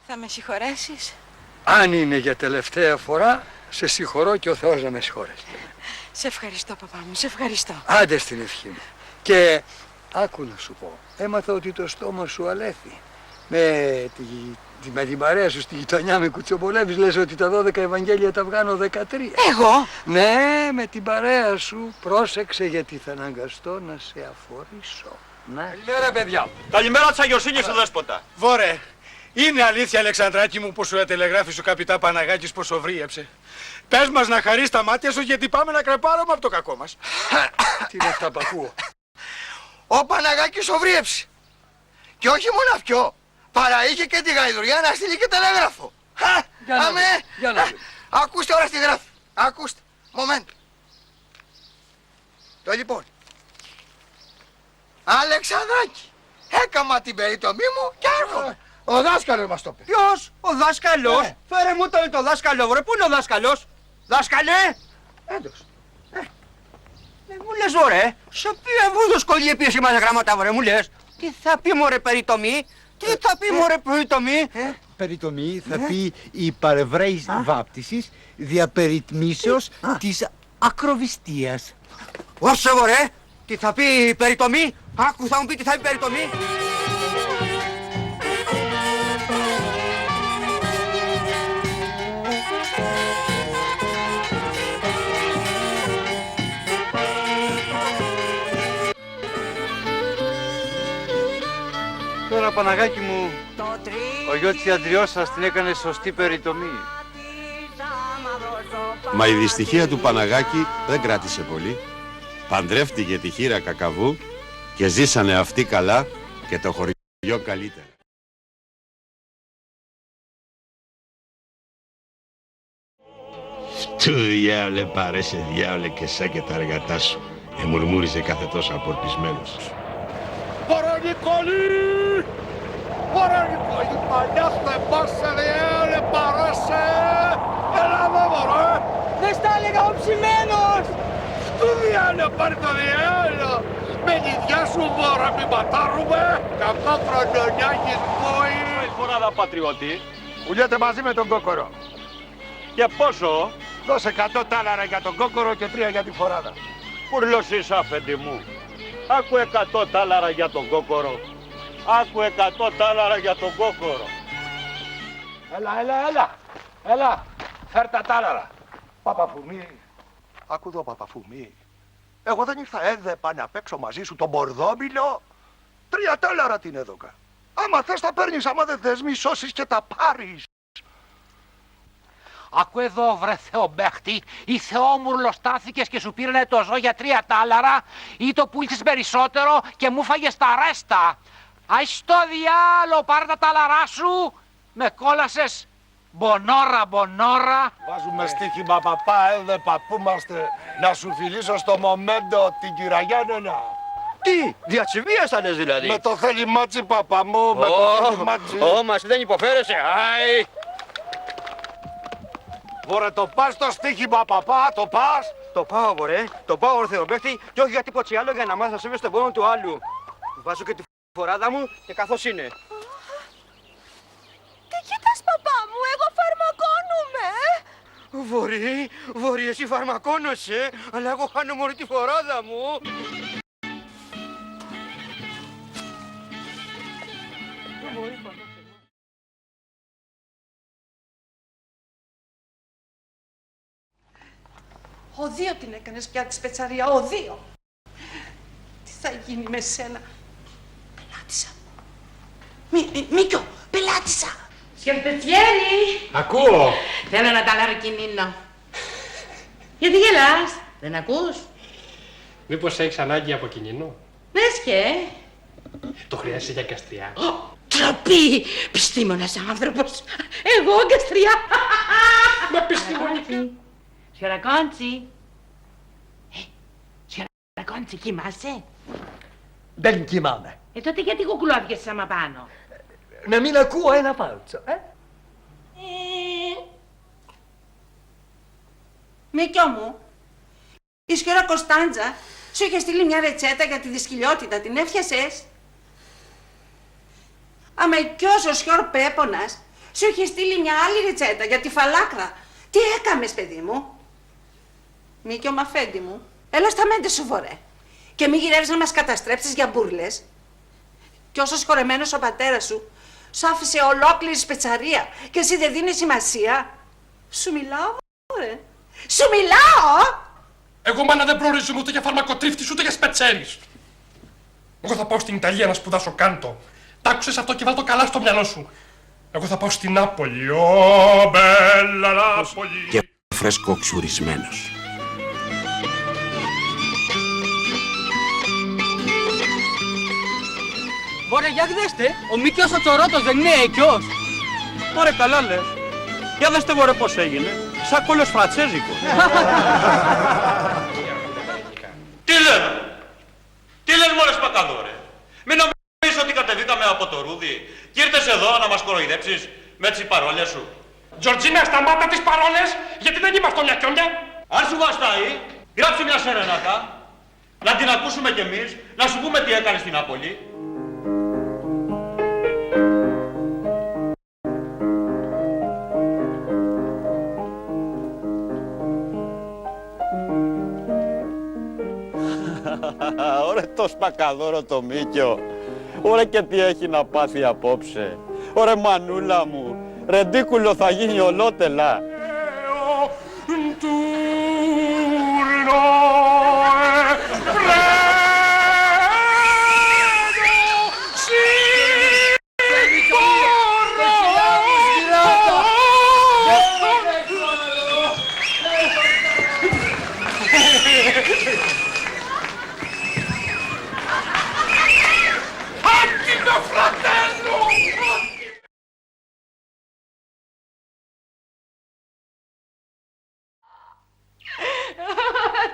Θα με συγχωρέσεις? Αν είναι για τελευταία φορά, σε συγχωρώ και ο Θεός να με συγχωρέσει. Σε ευχαριστώ, παπά μου, σε ευχαριστώ. Άντε στην ευχή μου. Και άκου να σου πω, έμαθα ότι το στόμα σου αλέθη. Με την παρέα σου στη γειτονιά με κουτσομπολεύεις, λες ότι τα 12 Ευαγγέλια τα βγάνω 13. Εγώ? Ναι, με την παρέα σου. Πρόσεξε γιατί θα αναγκαστώ να σε αφορήσω. Καλημέρα, παιδιά. Καλημέρα της Αγιοσύνης, ο Δέσποτα. Βόρε, είναι αλήθεια, Αλεξανδράκη μου, που σου ατελεγράφησε ο καπιτά Παναγάκης πως σοβρίεψε? Πες μας να χαρείς τα μάτια σου, γιατί πάμε να κρεπάρουμε από το κακό μας. Τι είναι αυτά που ακούω? Ο Παναγάκης σοβρίεψε. Και όχι μόνο αυτό, παρά είχε και τη γαϊδουριά να στείλει και τηλέγραφο. Για να δούμε. Ακούστε τώρα τι γράφει. Ακούστε. Μομέντο. Το λοιπόν. Αλεξανδράκη, έκαμα την περιτομή μου και έρχομαι. Ο δάσκαλος μας το είπε. Ποιος? Ο δάσκαλος? Φέρε μου το δάσκαλο, βρε. Πού είναι ο δάσκαλος? Δάσκαλε! Έντος. Δεν μου λες, ωραία. Σε ποιο βούδο πίεση μας γράμματα, βρε, μου λες. Τι θα πει, μωρέ, περιτομή? Τι θα πει, μωρέ, περιτομή? Περιτομή θα πει η παρευρέης βάπτισης διαπεριτμήσεως της ακροβιστίας. Ώσε, μωρέ. Τι θα πει περιτομή? Άκου, θα μου πει τι θα πει περιτομή. Τώρα, Παναγάκι μου, ο Γιώτης Αντριός σας την έκανε σωστή περιτομή. Μα η δυστυχία του Παναγάκη δεν κράτησε πολύ. Παντρεύτηκε τη χήρα Κακαβού και ζήσανε αυτοί καλά και το χωριό καλύτερα. Του διάολε παρέσε διάολε και σαν και τα αργατά σου, μουρμούριζε κάθε τόσο απορπισμένος. Ωραία Νικόλη! Ωραία Νικόλη! Παλιάστε πάσε διάολε παρέσε! Έλα εδώ, μωρέ! Δεν στα έλεγα ο ψημένος! Του διάολε πάρει το διάολο! Με νηδιά σου βόρα μη πατάρουμε! Καμπά χρονιονιάκης πόη! Φοράδα πατριώτη. Πουλιέται μαζί με τον κόκορο. Και πόσο? Δώσε 100 τάλαρα για τον κόκορο και 3 για τη φοράδα. Πουρλός είσαι, αφέντη μου. Άκου 100 τάλαρα για τον κόκορο. Άκου 100 τάλαρα για τον κόκορο. Έλα, φέρ τα τάλαρα. Παπαφουμί, άκου εδώ, Παπαφουμί. Εγώ δεν ήρθα έδεπα να παίξω μαζί σου τον μπορδόμιλο. 3 τάλαρα την έδωκα. Άμα θες τα παίρνεις, άμα δεν θες μη σώσεις και τα πάρεις. Ακού εδώ, βρε Θεομπέχτη, ή Θεόμουρλο στάθηκες και σου πήρανε το ζώο για 3 τάλαρα ή το πούλησες περισσότερο και μου φάγες τα ρέστα. Αϊ στο διάλο, πάρε τα τάλαρά σου, με κόλασες μπονόρα. Βάζουμε στοίχημα παπά, έδεπα, πού είμαστε, να σου φιλήσω στο μομέντο την κυραγιάννενα. Τι, διατσιβίασανες δηλαδή? Με το θέλει μάτσι, παπά μου, με το θέλει μάτσι. Μας δεν υποφέρεσαι, άι. Ωραία, το πας στο στοίχημα παπά, το πας. Το πάω, μωρέ, το πάω, ορθέ Θεομπέχτη, και όχι για τίποτα άλλο, για να μάθω να σέβεσαι τον πόνο του άλλου. Βάζω και τη φοράδα μου και καθώς είναι. Τι κοιτάς, παπά μου, εγώ φαρμακώνομαι! Βορή, εσύ φαρμακώνεσαι, αλλά εγώ χάνω μωρή τη φοράδα μου. Ο Δύο την έκανες πια τη σπετσαρία, ο Δύο! Τι θα γίνει με σένα? Πελάτησα. Μίκιο, πελάτησα! Σκερπετσιέρι! Ακούω! Θέλω να τα λαρκινίνω. Γιατί γελάς, δεν ακούς? Μήπως έχεις ανάγκη από κινήνο? Πες και. Το χρειάζεσαι για καστριά. Τροπή! Πιστήμονας άνθρωπος. Εγώ καστριά. Μα επιστημονικά. Σιωρακόντσι. Σιωρακόντσι, κοιμάσαι? Δεν κοιμάμαι. Τότε γιατί κουκουλώθηκες σαν πάνω? Να μην ακούω ένα φάλτσο, Μίκιο μου, η Σκιώρα Κωνσταντζα σου είχε στείλει μια ρετσέτα για τη δυσκυλιότητα, την έφτιασες? Άμα κι όσο Σκιόρ Πέπονας Σου είχε στείλει μια άλλη ρετσέτα για τη φαλάκρα. Τι έκαμες, παιδί μου? Μίκιο μαφέντη μου, έλα στα μέντε σου βορέ. Και μη γυρεύεις να μας καταστρέψεις για μπουρλες. Κι όσο συγχωρεμένος ο πατέρας σου, σου άφησε ολόκληρη σπετσαρία και εσύ δεν δίνεις σημασία. Σου μιλάω, βορέ. Σου μιλάω! Εγώ, μάνα, δεν προορίζομαι ούτε για φαρμακοτρίφτης ούτε για σπετσέρης. Εγώ θα πάω στην Ιταλία να σπουδάσω κάντο. Τ' άκουσες αυτό και βάλ' το καλά στο μυαλό σου. Εγώ θα πάω στην Νάπολη. Ω, μπέλα Νάπολη. Και φρεσκοξουρισμένος. Ωραία, για δέστε, ο Μίκιος ο Τσορότος δεν είναι έκιος. Ωραία, καλά λες. Για δέστε μωρέ πώς έγινε. Σαν κόλλος φρατσέζικο. Τι λες μωρέ Σπακαδό ρε. Μην νομίζεις ότι κατεβήκαμε από το ρούδι και ήρθες εδώ να μας κοροϊδέψεις με τις παρόλες σου. Τζορτζίνα, σταμάτα τις παρόλες, γιατί δεν είμαστε μια κιόνια. Αν σου βαστάει, γράψε μια σερενάτα, να την ακούσουμε κι εμείς, να σου πούμε τι έκανες στην Νάπολη. Ωραία το Σπακαδόρο το Μίκιο. Ωραία και τι έχει να πάθει απόψε. Ωραία μανούλα μου. Ρεντίκουλο θα γίνει ολότελα.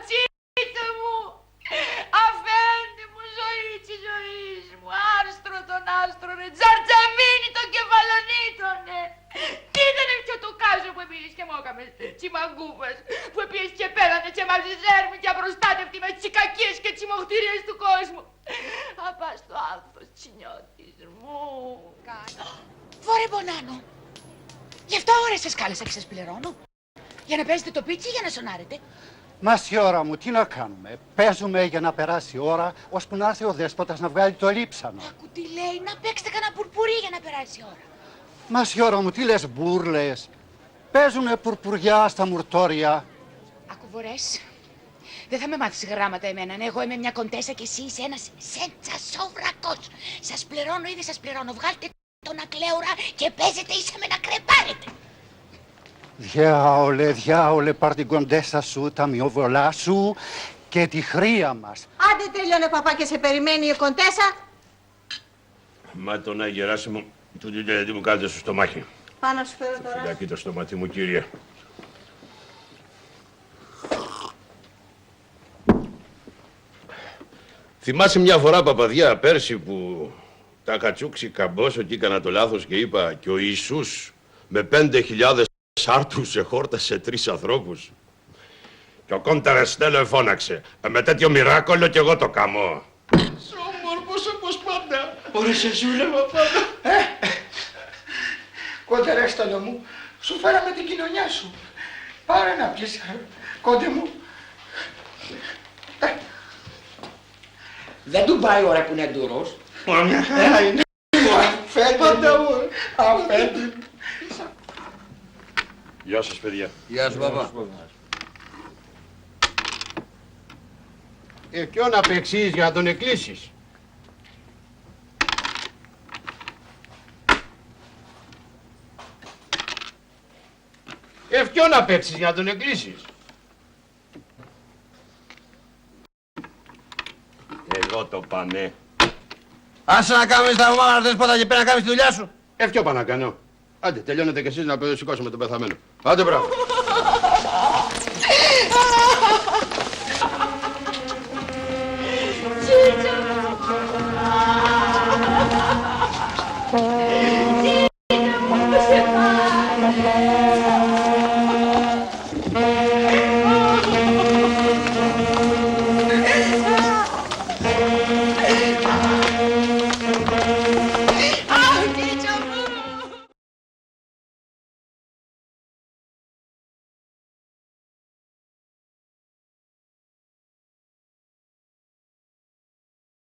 Τσίτσο μου, αφέντη μου, ζωή της ζωής μου, άρστρο τον άστρο ρε, τζαρτζαμίνι τον κεφαλονίτωνε. Τι ήτανε πιο το κάζο που επήγες και μόκαμες, τσιμαγκούφας, που επήγες και πέρανε και μαζιζέρμοι και απροστάτευτοι με τις κακίες και τις μοχτηρίες του κόσμου. Απάς το άνθος τσινιώτης μου. Βόρε Μπονάνο, γι' αυτό ώρες σας κάλεσα και σας πληρώνω. Για να παίζετε το πίτσι ή για να σονάρετε? Μασιόρα μου, τι να κάνουμε. Παίζουμε για να περάσει η ώρα, ώσπου να έρθει ο δέσποτας να βγάλει το λείψανο. Ακού τι λέει, να παίξετε κανένα πουρπουρί για να περάσει η ώρα. Μασιόρα μου, τι λες μπούρλες. Παίζουνε πουρπουριά στα μουρτόρια. Ακού Βορές, δεν θα με μάθεις γράμματα εμένα, ναι. Εγώ είμαι μια κοντέσα και εσύ είσαι ένας σεντσασόβρακος. Σας πληρώνω ή δεν σας πληρώνω, βγάλτε τον ακλέουρα και παίζετε ίσα με να κρεπάρετε. Διάολε, πάρ' την κοντέσα σου, τα μειοβολά σου και τη χρία μας. Άντε τέλειωνε παπά και σε περιμένει η κοντέσα. Μα τον Αγεράσιμο, του τι μου κάνετε στο στομάχι. Πάω να σου φέρω τώρα. Φυλακή το στόματι μου, κύριε. Θυμάσαι μια φορά, παπαδιά, πέρσι που τα κατσούξει καμπόσο και έκανα το λάθος και είπα και ο Ιησούς με 5.000 σάρτους εχόρτασε 3 ανθρώπους. Και ο Κονταρεστέλο εφώναξε. Με τέτοιο μοιράκολο κι εγώ το καμώ. Όμορφος όπως πάντα. Ωραία σε ζούλευα πάντα. Κονταρέσταλο μου, σου φέραμε την κοινωνιά σου. Πάρε να πιεις, κόντε μου. Δεν του πάει ώρα που είναι ντουρός. Ωραία, μια χαρά είναι. Πάντα μου, αφέντη. Γεια σας, παιδιά. Γεια σου, παπά. Ποιο να παίξεις για να τον εκκλείσεις. Ποιο να παίξεις για να τον εκκλείσεις. Εδώ το πάνε. Άσε να κάνεις τα μάνα δέσποτα και πέρα να κάνεις τη δουλειά σου. Ποιο πάω να κάνω. Άντε, τελειώνετε κι εσείς να σηκώσουμε τον πεθαμένο. Άντε, μπράβο.